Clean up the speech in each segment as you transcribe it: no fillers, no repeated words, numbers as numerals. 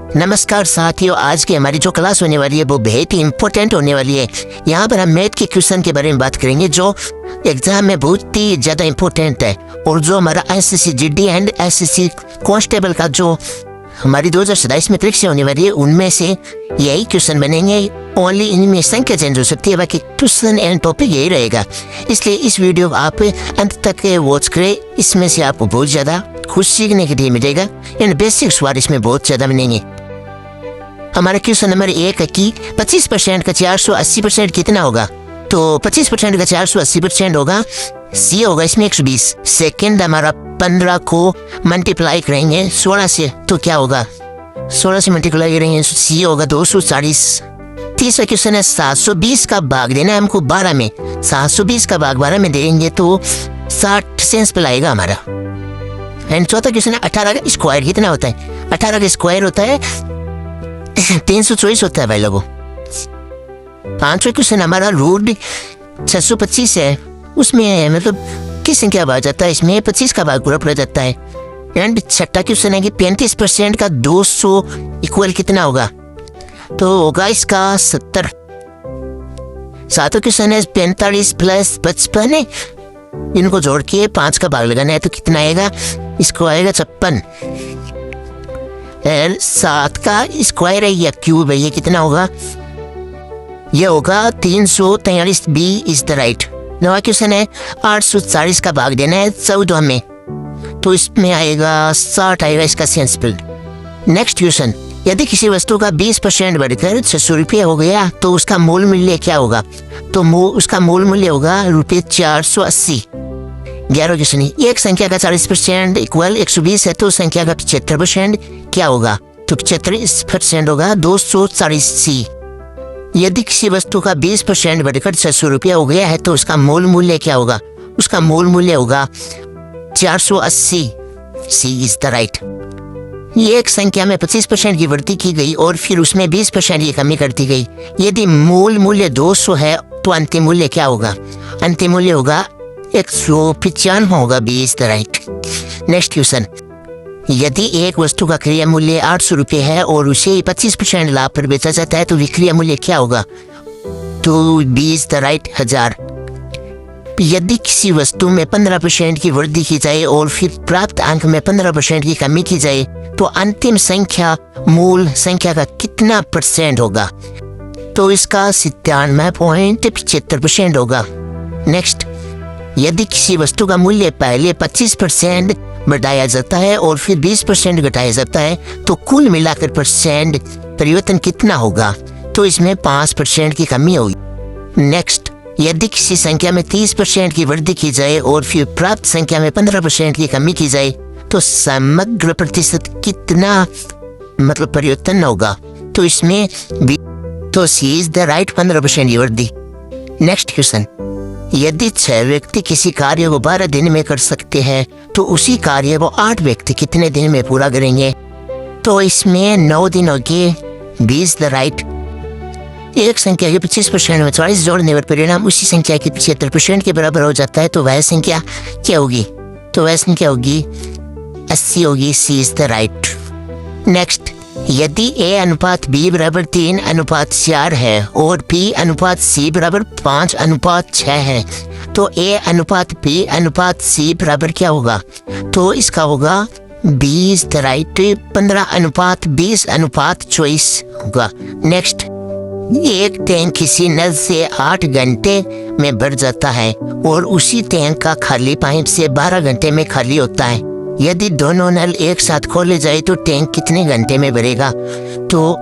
नमस्कार साथियों, आज की हमारी जो क्लास होने वाली है वो बेहद ही इम्पोर्टेंट होने वाली है। यहाँ पर हम मैथ के क्वेश्चन के बारे में बात करेंगे जो एग्जाम में बहुत ही ज़्यादा इम्पोर्टेंट है और जो हमारा SSC GD and SSC constable का जो हमारी 2027 में परीक्षा होने वाली है उनमें से यही क्वेश्चन बनेंगे। ओनली इनमें संख्या चेंज हो सकती है, बाकी क्वेश्चन एंड टॉपिक यही रहेगा। इसलिए इस वीडियो को आप अंत तक वॉच करें, इसमें से आपको बहुत ज़्यादा कुछ सीखने के लिए मिलेगा। इन बेसिक सवाल इसमें बहुत ज़्यादा बनेंगे। हमारा क्वेश्चन नंबर 1 है कि 25% का 480% कितना होगा? तो 25% का 480% होगा, सी होगा इसमें 120। सेकेंड हमारा 15 को मल्टीप्लाई करेंगे 16 से, तो क्या होगा? 16 से मल्टीप्लाई करेंगे, सी होगा 240। तीसरा क्वेश्चन है 720 का भाग देना है हमको 12 में। 720 का भाग 12 में देंगे तो 60 सेंस पे लाएगा हमारा। एंड चौथा क्वेश्चन है 18 का स्क्वायर कितना होता है? 18 का स्क्वायर होता है 324 होता है भाई लोगों। पांचवा क्वेश्चन हमारा रूट 625 है, उसमें मतलब किस संख्या भाग जाता है? इसमें 25 का भाग पूरा जाता है। एंड छठा क्वेश्चन है कि 35% का 200 इक्वल कितना होगा? तो होगा इसका 70। सातवां क्वेश्चन है 45 प्लस 55 है, इनको जोड़ के 5 का भाग लगाना है तो कितना आएगा? इसको आएगा 56। 7 का स्क्वायर है या क्यूब है, ये कितना होगा? ये होगा 343। B is the right. नवा क्वेश्चन है 840 का भाग देना है 14 में, तो इसमें आएगा 60 आएगा इसका सेंसिबल। नेक्स्ट क्वेश्चन, यदि किसी वस्तु का 20% बढ़कर 600 रुपये हो गया तो उसका मूल मूल्य क्या होगा? तो उसका मूल मूल्य होगा ₹480। 11 क्वेश्चन, एक संख्या का 40% इक्वल 120 है तो संख्या का 75% क्या होगा? तो 75% होगा 240। यदि किसी वस्तु का 20% बढ़कर 600 रुपया हो गया है तो उसका मूल मूल्य क्या होगा? उसका मूल मूल्य होगा 480। सी इज द राइट। ये एक संख्या में 25% की वृद्धि की गई और फिर उसमें 20% की कमी कर दी गई। यदि मूल मूल्य 200 है तो अंतिम मूल्य क्या होगा? अंतिम मूल्य होगा 195 होगा। B is the right. Next question, यदि एक वस्तु का क्रय मूल्य 800 रुपये है और उसे 25% लाभ पर बेचा जाता है तो विक्रय मूल्य क्या होगा? तो बी इज द राइट 1000। यदि किसी वस्तु में 15% की वृद्धि की जाए और फिर प्राप्त अंक में 15% की कमी की जाए तो अंतिम संख्या मूल संख्या का कितना % होगा? तो इसका 97.75% होगा। नेक्स्ट, यदि किसी वस्तु का मूल्य पहले 25% बढ़ाया जाता है और फिर 20% घटाया जाता है तो कुल मिलाकर % परिवर्तन कितना होगा? तो इसमें 5% की कमी होगी। नेक्स्ट, यदि किसी संख्या में 30% की वृद्धि की जाए और फिर प्राप्त संख्या में 15% की कमी की जाए तो समग्र प्रतिशत कितना मतलब परिवर्तन होगा? तो इसमें तो सी इज द राइट 15% की वृद्धि। नेक्स्ट क्वेश्चन, यदि 6 व्यक्ति किसी कार्य को 12 दिन में कर सकते हैं तो उसी कार्य को 8 व्यक्ति कितने दिन में पूरा करेंगे? तो इसमें 9 दिन होंगे। B is the right. एक संख्या के 25% में 40 जोड़ने पर परिणाम उसी संख्या के 75% के बराबर हो जाता है तो वह संख्या क्या होगी? तो वह संख्या होगी 80 होगी। C is the right. Next, यदि A अनुपात B बराबर 3:4 है और P अनुपात C बराबर 5:6 है तो A अनुपात B अनुपात C बराबर क्या होगा? तो इसका होगा B इज द राइट 15:20:24 होगा। नेक्स्ट, एक टैंक किसी नल से 8 घंटे में भर जाता है और उसी टैंक का खाली पाइप से 12 घंटे में खाली होता है। यदि दोनों नल एक साथ खोले जाए तो टैंक कितने घंटे में भरेगा? तो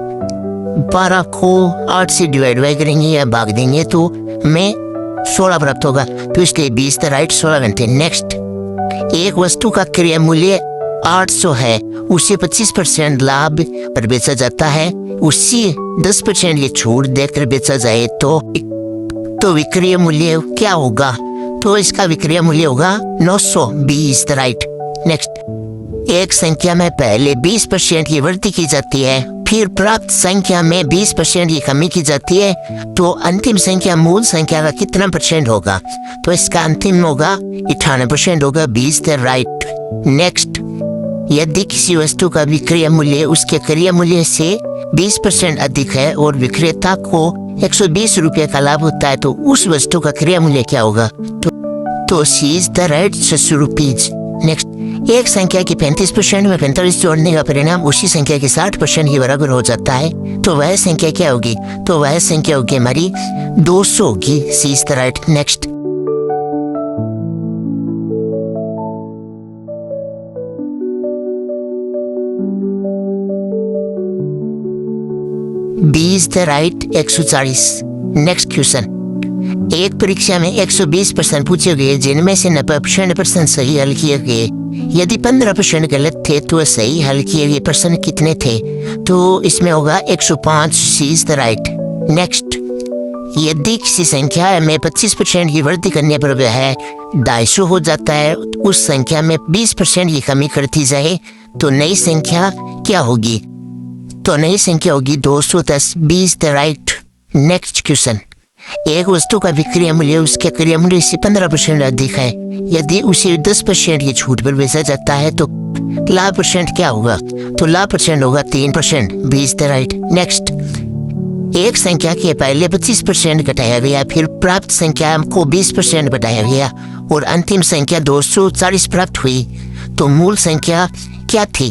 12 को 8 से डिवाइड करेंगे या भाग देंगे तो हमें 16 प्राप्त होगा, तो इसलिए 20 द राइट 16 घंटे। नेक्स्ट, एक वस्तु का क्रय मूल्य 800 है, उसे 25% लाभ पर बेचा जाता है, उसी 10% की छूट देकर बेचा जाए तो विक्रय मूल्य क्या होगा? तो इसका विक्रय मूल्य होगा 900। B is the right. Next, एक संख्या में पहले 20% की वृद्धि की जाती है फिर प्राप्त संख्या में 20% की कमी की जाती है तो अंतिम संख्या मूल संख्या का कितना % होगा? तो इसका अंतिम होगा 98% होगा। B is the right. Next, यदि किसी वस्तु का विक्रय मूल्य उसके क्रय मूल्य से 20% अधिक है और विक्रेता को 120 रुपये का लाभ होता है तो उस वस्तु का क्रय मूल्य क्या होगा? तो C is the right rupees. Next, एक संख्या की 35% में 45 जोड़ने का परिणाम उसी संख्या के 60% के बराबर हो जाता है तो वह संख्या क्या होगी? तो वह संख्या होगी हमारी 200 होगी। C is the right. Next, B is the right 140। Next question, एक परीक्षा में 120 प्रश्न पूछे गए जिनमें से 90% सही हल किए गए। यदि 15% गलत थे तो सही हल किए गए प्रश्न कितने थे? तो इसमें होगा 105। सी इज द राइट। नेक्स्ट, यदि किसी संख्या में 25% की वृद्धि करने पर वह 250 हो जाता है उस संख्या में 20% की कमी करती जाए तो नई संख्या क्या होगी? तो नई संख्या होगी 210। B is the right. Next question, एक वस्तु का विक्रय मूल्य उसके क्रय मूल्य से 15% अधिक है। यदि उसे 10% की छूट पर बेचा जाता है तो लाभ परसेंट क्या होगा? तो लाभ परसेंट होगा 3%। B is the right. Next, एक संख्या के पहले 25% घटाया गया, फिर प्राप्त संख्या को 20% बढ़ाया गया और अंतिम संख्या 240 प्राप्त हुई तो मूल संख्या क्या थी?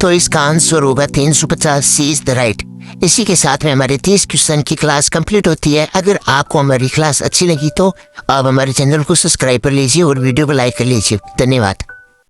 तो इसका आंसर होगा 350। सी इज द राइट। इसी के साथ में हमारे 30 क्वेश्चन की क्लास कंप्लीट होती है। अगर आपको हमारी क्लास अच्छी लगी तो आप हमारे चैनल को सब्सक्राइब कर लीजिए और वीडियो को लाइक कर लीजिए। धन्यवाद।